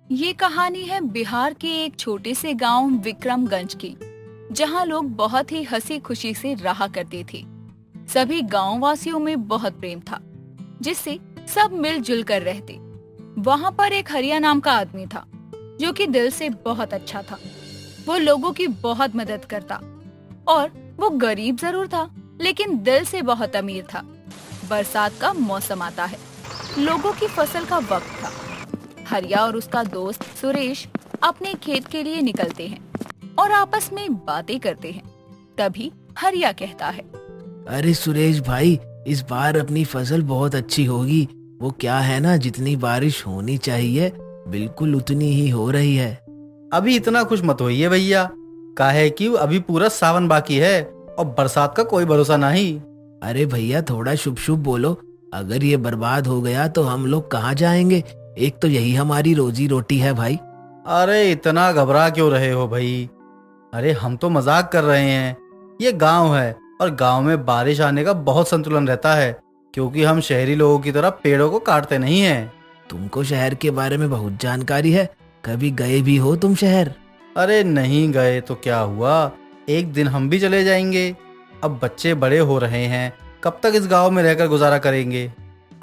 ये कहानी है बिहार के एक छोटे से गांव विक्रमगंज की, जहां लोग बहुत ही हंसी खुशी से रहा करते थे। सभी गांव वासियों में बहुत प्रेम था, जिससे सब मिलजुल कर रहते। वहां पर एक हरिया नाम का आदमी था, जो कि दिल से बहुत अच्छा था। वो लोगों की बहुत मदद करता और वो गरीब जरूर था, लेकिन दिल से बहुत अमीर था। बरसात का मौसम आता है, लोगों की फसल का वक्त था। हरिया और उसका दोस्त सुरेश अपने खेत के लिए निकलते हैं और आपस में बातें करते हैं। तभी हरिया कहता है, अरे सुरेश भाई, इस बार अपनी फसल बहुत अच्छी होगी। वो क्या है ना, जितनी बारिश होनी चाहिए बिल्कुल उतनी ही हो रही है। अभी इतना खुश मत होइए भैया, काहे कि अभी पूरा सावन बाकी है और बरसात का कोई भरोसा नहीं। अरे भैया, थोड़ा शुभ शुभ बोलो। अगर ये बर्बाद हो गया तो हम लोग कहाँ जाएंगे? एक तो यही हमारी रोजी रोटी है भाई। अरे इतना घबरा क्यों रहे हो भाई? अरे हम तो मजाक कर रहे हैं। ये गांव है और गांव में बारिश आने का बहुत संतुलन रहता है, क्योंकि हम शहरी लोगों की तरह पेड़ों को काटते नहीं हैं। तुमको शहर के बारे में बहुत जानकारी है। कभी गए भी हो तुम शहर? अरे नहीं गए तो क्या हुआ, एक दिन हम भी चले जाएंगे। अब बच्चे बड़े हो रहे हैं, कब तक इस गांव में रहकर गुजारा करेंगे?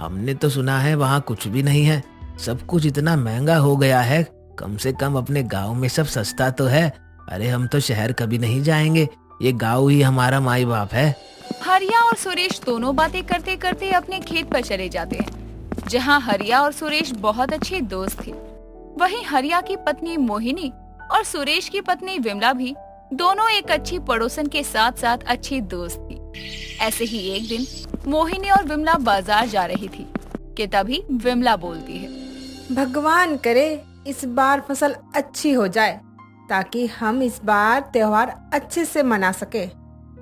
हमने तो सुना है वहाँ कुछ भी नहीं है, सब कुछ इतना महंगा हो गया है। कम से कम अपने गांव में सब सस्ता तो है। अरे हम तो शहर कभी नहीं जाएंगे, ये गांव ही हमारा माई बाप है। हरिया और सुरेश दोनों बातें करते करते अपने खेत पर चले जाते हैं, जहां हरिया और सुरेश बहुत अच्छे दोस्त थे। वहीं हरिया की पत्नी मोहिनी और सुरेश की पत्नी विमला भी दोनों एक अच्छी पड़ोसन के साथ साथ अच्छी दोस्त थी। ऐसे ही एक दिन मोहिनी और विमला बाजार जा रही थी कि तभी विमला बोलती है, भगवान करे इस बार फसल अच्छी हो जाए, ताकि हम इस बार त्योहार अच्छे से मना सके।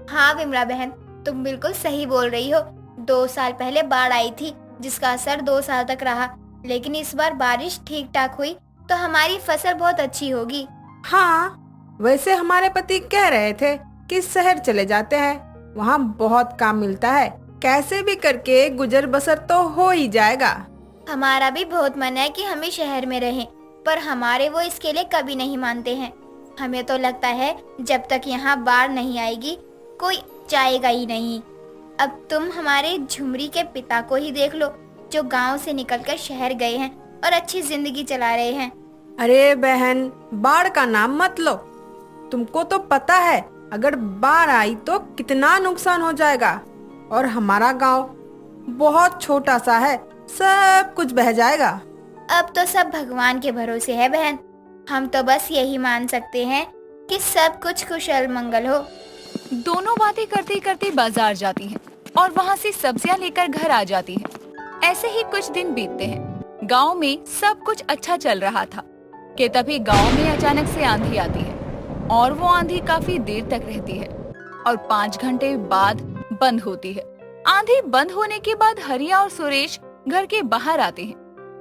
हाँ विमला बहन, तुम बिल्कुल सही बोल रही हो। 2 साल पहले बाढ़ आई थी, जिसका असर 2 साल तक रहा, लेकिन इस बार बारिश ठीक ठाक हुई तो हमारी फसल बहुत अच्छी होगी। हाँ, वैसे हमारे पति कह रहे थे कि शहर चले जाते हैं, वहाँ बहुत काम मिलता है, कैसे भी करके गुजर बसर तो हो ही जाएगा। हमारा भी बहुत मन है कि हम भी शहर में रहें, पर हमारे वो इसके लिए कभी नहीं मानते हैं। हमें तो लगता है जब तक यहाँ बाढ़ नहीं आएगी कोई जाएगा ही नहीं। अब तुम हमारे झुमरी के पिता को ही देख लो, जो गांव से निकलकर शहर गए हैं और अच्छी जिंदगी चला रहे हैं। अरे बहन, बाढ़ का नाम मत लो। तुमको तो पता है अगर बाढ़ आई तो कितना नुकसान हो जाएगा, और हमारा गांव बहुत छोटा सा है, सब कुछ बह जाएगा। अब तो सब भगवान के भरोसे है बहन, हम तो बस यही मान सकते हैं कि सब कुछ कुशल मंगल हो। दोनों बातें करते करते बाजार जाती हैं और वहाँ से सब्जियाँ लेकर घर आ जाती हैं। ऐसे ही कुछ दिन बीतते हैं। गांव में सब कुछ अच्छा चल रहा था कि तभी गांव में अचानक से आंधी आती है, और वो आंधी काफी देर तक रहती है और 5 घंटे बाद बंद होती है। आंधी बंद होने के बाद हरिया और सुरेश घर के बाहर आते हैं,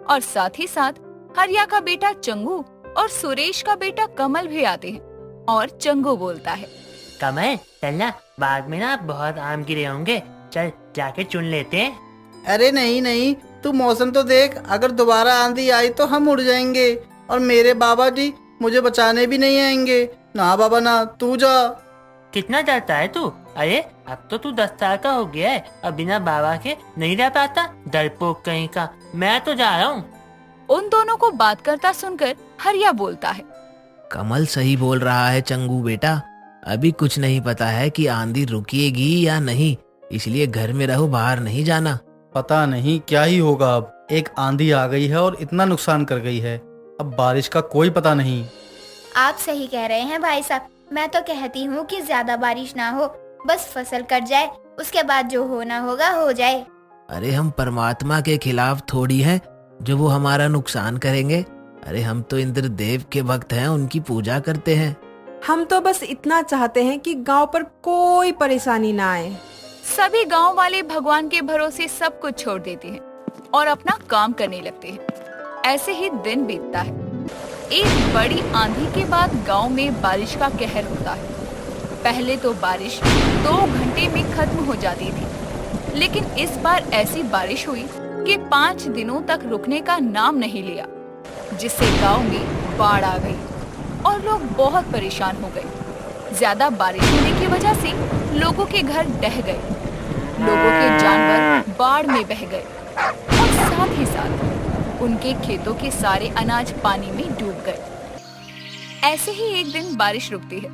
और साथ ही साथ हरिया का बेटा चंगू और सुरेश का बेटा कमल भी आते हैं। और चंगू बोलता है, कमल चलना, बाग में ना बहुत आम गिरे होंगे, चल जाके चुन लेते हैं। अरे नहीं नहीं, तू मौसम तो देख, अगर दोबारा आंधी आई तो हम उड़ जाएंगे और मेरे बाबा जी मुझे बचाने भी नहीं आएंगे। ना बाबा ना, तू जा। कितना डरता है तू? अरे अब तो तू 10 साल का हो गया है, अब बिना बाबा के नहीं रह पाता, डरपोक कहीं का। मैं तो जा रहा हूँ। उन दोनों को बात करता सुनकर हरिया बोलता है, कमल सही बोल रहा है चंगू बेटा। अभी कुछ नहीं पता है कि आंधी रुकेगी या नहीं, इसलिए घर में रहो, बाहर नहीं जाना। पता नहीं क्या ही होगा। अब एक आंधी आ गई है और इतना नुकसान कर गई है, अब बारिश का कोई पता नहीं। आप सही कह रहे हैं भाई साहब, मैं तो कहती हूँ कि ज्यादा बारिश ना हो, बस फसल कट जाए, उसके बाद जो होना होगा हो जाए। अरे हम परमात्मा के खिलाफ थोड़ी हैं जो वो हमारा नुकसान करेंगे। अरे हम तो इंद्रदेव के भक्त हैं, उनकी पूजा करते हैं। हम तो बस इतना चाहते हैं कि गांव पर कोई परेशानी ना आए। सभी गांव वाले भगवान के भरोसे सब कुछ छोड़ देते हैं और अपना काम करने लगते हैं। ऐसे ही दिन बीतता है। एक बड़ी आंधी के बाद गांव में बारिश का कहर होता है। पहले तो बारिश 2 घंटे में खत्म हो जाती थी, लेकिन इस बार ऐसी बारिश हुई कि 5 दिनों तक रुकने का नाम नहीं लिया। जिससे गांव में बाढ़ आ गई और लोग बहुत परेशान हो गए। ज्यादा बारिश होने की वजह से लोगों के घर ढह गए, लोगों के जानवर बाढ़ में बह गए और साथ ही साथ उनके खेतों के सारे अनाज पानी में डूब गए। ऐसे ही एक दिन बारिश रुकती है,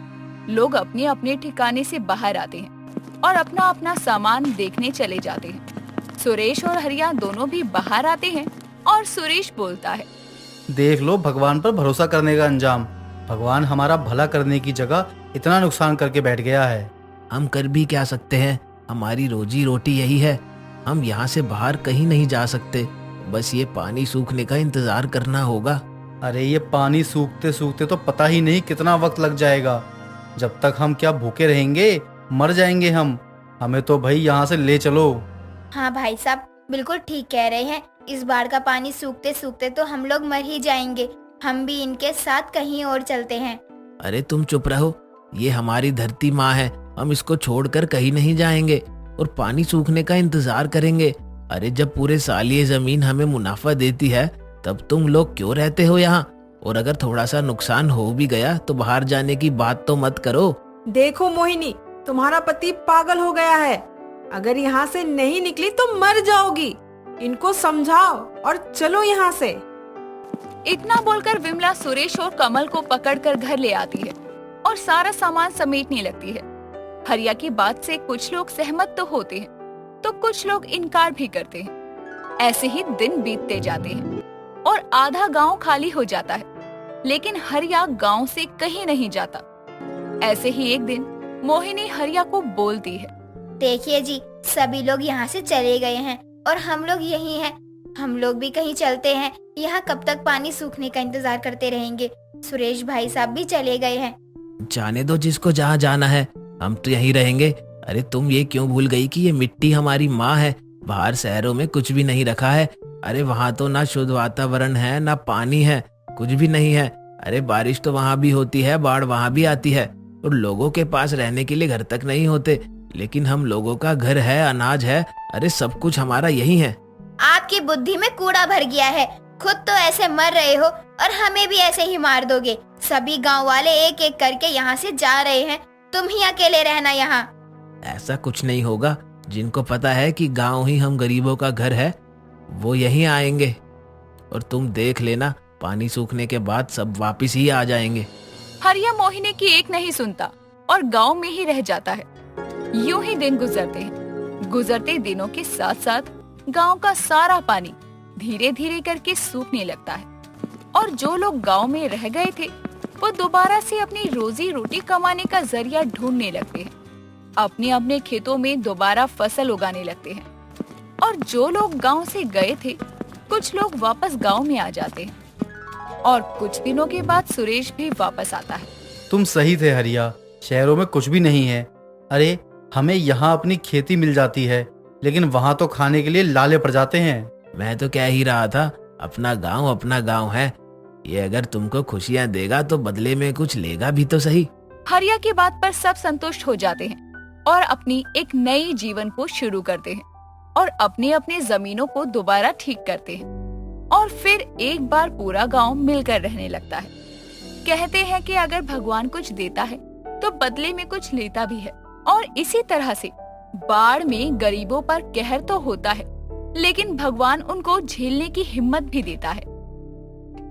लोग अपने अपने ठिकाने से बाहर आते हैं और अपना अपना सामान देखने चले जाते हैं। सुरेश और हरिया दोनों भी बाहर आते हैं और सुरेश बोलता है, देख लो भगवान पर भरोसा करने का अंजाम। भगवान हमारा भला करने की जगह इतना नुकसान करके बैठ गया है। हम कर भी क्या सकते हैं, हमारी रोजी रोटी यही है। हम यहाँ से बाहर कहीं नहीं जा सकते, बस ये पानी सूखने का इंतजार करना होगा। अरे ये पानी सूखते सूखते तो पता ही नहीं कितना वक्त लग जाएगा। जब तक हम क्या भूखे रहेंगे, मर जाएंगे हम। हमें तो भाई यहाँ से ले चलो। हाँ भाई साहब, बिल्कुल ठीक कह रहे हैं। इस बाढ़ का पानी सूखते सूखते तो हम लोग मर ही जाएंगे। हम भी इनके साथ कहीं और चलते हैं। अरे तुम चुप रहो, ये हमारी धरती माँ है, हम इसको छोड़कर कहीं नहीं जाएंगे और पानी सूखने का इंतजार करेंगे। अरे जब पूरे साल ये जमीन हमें मुनाफा देती है, तब तुम लोग क्यों रहते हो यहाँ? और अगर थोड़ा सा नुकसान हो भी गया तो बाहर जाने की बात तो मत करो। देखो मोहिनी, तुम्हारा पति पागल हो गया है। अगर यहाँ से नहीं निकली तो मर जाओगी। इनको समझाओ और चलो यहाँ से। इतना बोलकर विमला सुरेश और कमल को पकड़कर घर ले आती है और सारा सामान समेटने लगती है। हरिया की बात से कुछ लोग सहमत तो होते हैं, तो कुछ लोग इनकार भी करते हैं। ऐसे ही दिन बीतते जाते हैं और आधा गांव खाली हो जाता है, लेकिन हरिया गांव से कहीं नहीं जाता। ऐसे ही एक दिन मोहिनी हरिया को बोलती है, देखिए जी, सभी लोग यहाँ से चले गए हैं और हम लोग यही हैं। हम लोग भी कहीं चलते हैं। यहाँ कब तक पानी सूखने का इंतजार करते रहेंगे? सुरेश भाई साहब भी चले गए हैं। जाने दो जिसको जहाँ जाना है, हम तो यहीं रहेंगे। अरे तुम ये क्यों भूल गई कि ये मिट्टी हमारी माँ है? बाहर शहरों में कुछ भी नहीं रखा है। अरे वहाँ तो ना शुद्ध वातावरण है, ना पानी है, कुछ भी नहीं है। अरे बारिश तो वहाँ भी होती है, बाढ़ वहाँ भी आती है और लोगों के पास रहने के लिए घर तक नहीं होते, लेकिन हम लोगों का घर है, अनाज है। अरे सब कुछ हमारा यही है। आपकी बुद्धि में कूड़ा भर गया है। खुद तो ऐसे मर रहे हो और हमें भी ऐसे ही मार दोगे। सभी गांव वाले एक एक करके यहाँ से जा रहे हैं, तुम ही अकेले रहना यहाँ। ऐसा कुछ नहीं होगा। जिनको पता है कि गांव ही हम गरीबों का घर है, वो यहीं आएंगे और तुम देख लेना, पानी सूखने के बाद सब वापस ही आ जाएंगे। हरिया मोहिनी की एक नहीं सुनता और गांव में ही रह जाता है। यूं ही दिन गुजरते हैं। गुजरते दिनों के साथ साथ गांव का सारा पानी धीरे धीरे करके सूखने लगता है और जो लोग गांव में रह गए थे वो दोबारा से अपनी रोजी रोटी कमाने का जरिया ढूंढने लगते हैं। अपने अपने खेतों में दोबारा फसल उगाने लगते हैं और जो लोग गांव से गए थे, कुछ लोग वापस गांव में आ जाते हैं और कुछ दिनों के बाद सुरेश भी वापस आता है। तुम सही थे हरिया, शहरों में कुछ भी नहीं है। अरे हमें यहाँ अपनी खेती मिल जाती है, लेकिन वहाँ तो खाने के लिए लाले पड़ जाते हैं। मैं तो कह ही रहा था, अपना गांव है। ये अगर तुमको खुशियां देगा तो बदले में कुछ लेगा भी तो सही। हरिया की बात पर सब संतुष्ट हो जाते हैं और अपनी एक नई जीवन को शुरू करते हैं और अपने अपने जमीनों को दोबारा ठीक करते हैं और फिर एक बार पूरा गांव मिलकर रहने लगता है। कहते हैं कि अगर भगवान कुछ देता है तो बदले में कुछ लेता भी है और इसी तरह से बाढ़ में गरीबों पर कहर तो होता है, लेकिन भगवान उनको झेलने की हिम्मत भी देता है।